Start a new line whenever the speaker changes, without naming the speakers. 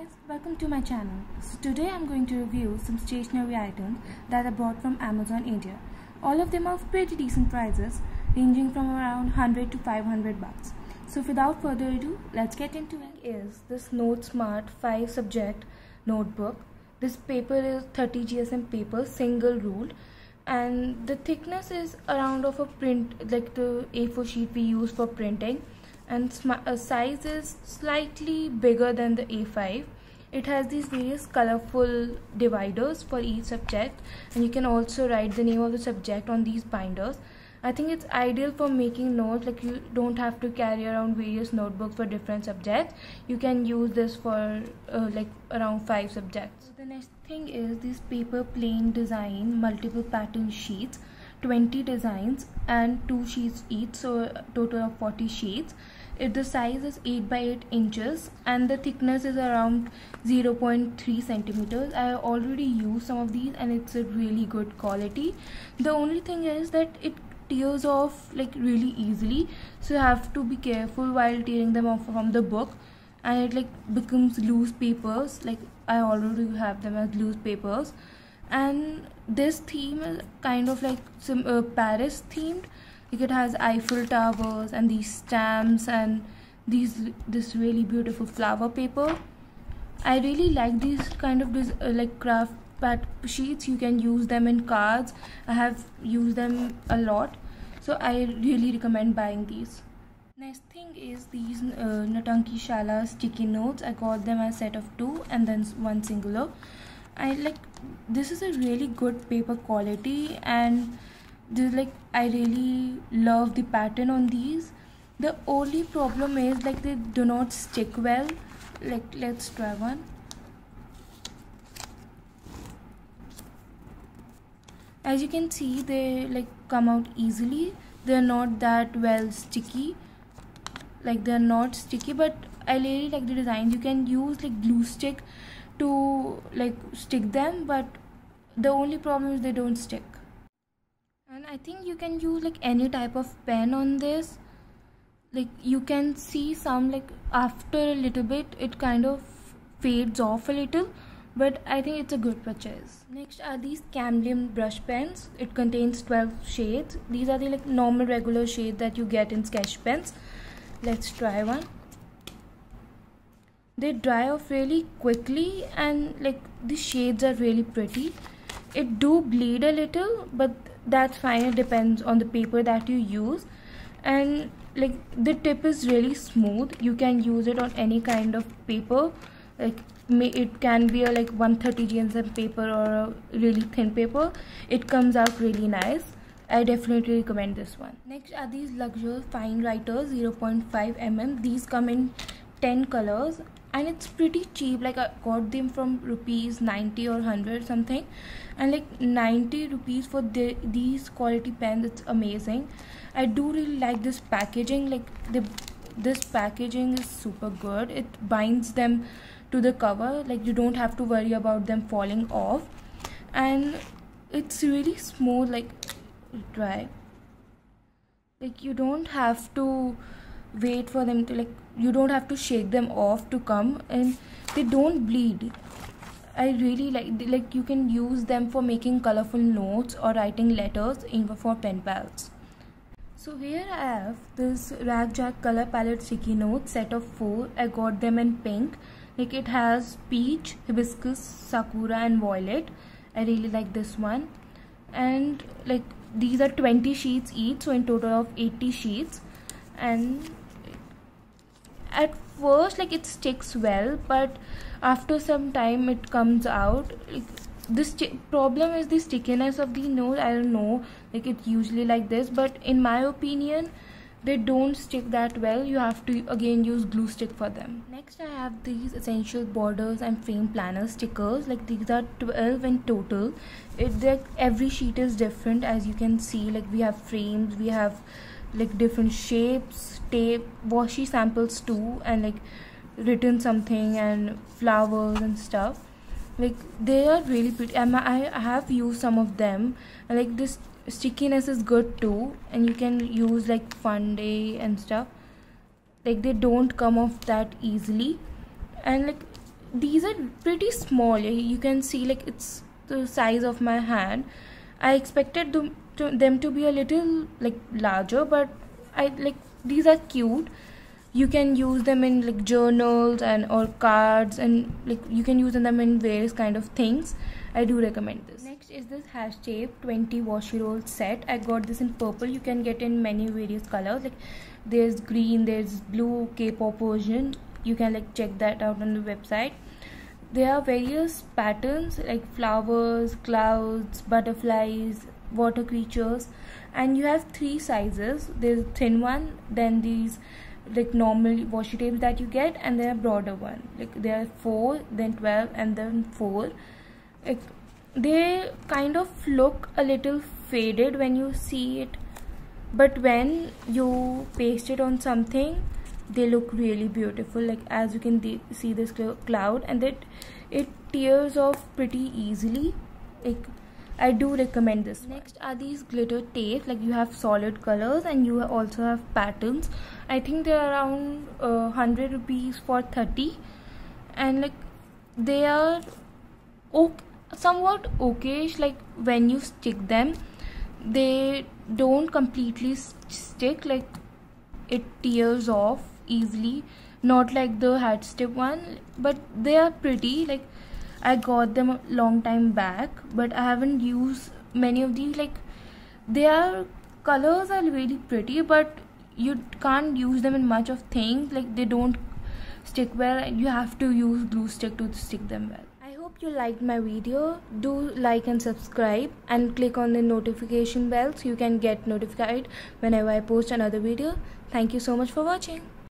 guys, welcome to my channel. So today I'm going to review some stationery items that I bought from Amazon India. All of them are pretty decent prices, ranging from around 100 to 500 bucks. So without further ado, let's get into it. Is this NoteSmart 5 subject notebook. This paper is 30 GSM paper, single ruled, and the thickness is around of a print, like the A4 sheet we use for printing, and size is slightly bigger than the A5. It has these various colorful dividers for each subject, and you can also write the name of the subject on these binders. I think it's ideal for making notes, like you don't have to carry around various notebooks for different subjects. You can use this for like around 5 subjects. So the next thing is this paper plain design multiple pattern sheets, 20 designs and 2 sheets each, so a total of 40 sheets. The size is 8 by 8 inches and the thickness is around 0.3 centimeters. I already used some of these and it's a really good quality. The only thing is that it tears off like really easily, so you have to be careful while tearing them off from the book, and it like becomes loose papers. Like I already have them as loose papers. And this theme is kind of like some Paris themed. Like it has Eiffel Towers and these stamps and this really beautiful flower paper. I really like these kind of like craft pad sheets. You can use them in cards. I have used them a lot, so I really recommend buying these. Next thing is these Natanki Shala sticky notes. I got them as a set of 2 and then one singular. This is a really good paper quality, and I really love the pattern on these. The only problem is like they do not stick well. Like let's try one. As you can see, they like come out easily. They're not that well sticky. Like they're not sticky, but I really like the designs. You can use like glue stick to like stick them, but the only problem is they don't stick. And I think you can use like any type of pen on this. Like you can see some, like after a little bit it kind of fades off a little, but I think it's a good purchase. Next are these Camlin brush pens. It contains 12 shades. These are the like normal regular shades that you get in sketch pens. Let's try one. They dry off really quickly, and like the shades are really pretty. It do bleed a little, but that's fine. It depends on the paper that you use, and like the tip is really smooth. You can use it on any kind of paper. Like it can be a like 130 GSM paper or a really thin paper. It comes out really nice. I definitely recommend this one. Next are these luxurious fine writers 0.5 mm. These come in 10 colors and it's pretty cheap. Like I got them from rupees 90 or 100 something, and like 90 rupees for these quality pens, it's amazing. I do really like this packaging. Like this packaging is super good. It binds them to the cover. Like you don't have to worry about them falling off, and it's really smooth. Like dry. Like you don't have to wait for them to, like you don't have to shake them off to come, and they don't bleed. I really like you can use them for making colorful notes or writing letters in for pen pals. So here I have this Ragjack color palette sticky notes set of 4. I got them in pink. Like it has peach, hibiscus, sakura and violet. I really like this one. And like these are 20 sheets each, so in total of 80 sheets. And at first like it sticks well, but after some time it comes out. Like this problem is the stickiness of the note. I don't know, like it's usually like this, but in my opinion they don't stick that well. You have to again use glue stick for them. Next I have these essential borders and frame planner stickers. Like these are 12 in total. Like every sheet is different, as you can see. Like we have frames, we have like different shapes, tape, washi samples too, and like written something and flowers and stuff. Like they are really pretty. I have used some of them, and like this stickiness is good too, and you can use like fun day and stuff. Like they don't come off that easily, and like these are pretty small. You can see like it's the size of my hand. I expected them to be a little like larger, but I like these are cute. You can use them in like journals and or cards, and like you can use them in various kind of things. I do recommend this. Next is this Hash Tape 20 washi roll set. I got this in purple. You can get in many various colors, like there's green, there's blue, K-pop version. You can like check that out on the website. There are various patterns like flowers, clouds, butterflies, water creatures, and you have 3 sizes. There's a thin one, then these like normal washi tapes that you get, and then a broader one. Like there are 4, then 12, and then 4. Like they kind of look a little faded when you see it, but when you paste it on something, they look really beautiful. Like as you can see this cloud, and that it tears off pretty easily. Like I do recommend this. Next are these glitter tapes. Like you have solid colors and you also have patterns. I think they're around 100 rupees for 30, and like they are somewhat okayish. Like when you stick them, they don't completely stick. Like it tears off easily, not like the Hash Tape one, but they are pretty. Like I got them a long time back, but I haven't used many of these. Like their colors are really pretty, but you can't use them in much of things. Like they don't stick well, and you have to use glue stick to stick them well. I hope you liked my video. Do like and subscribe, and click on the notification bell so you can get notified whenever I post another video. Thank you so much for watching.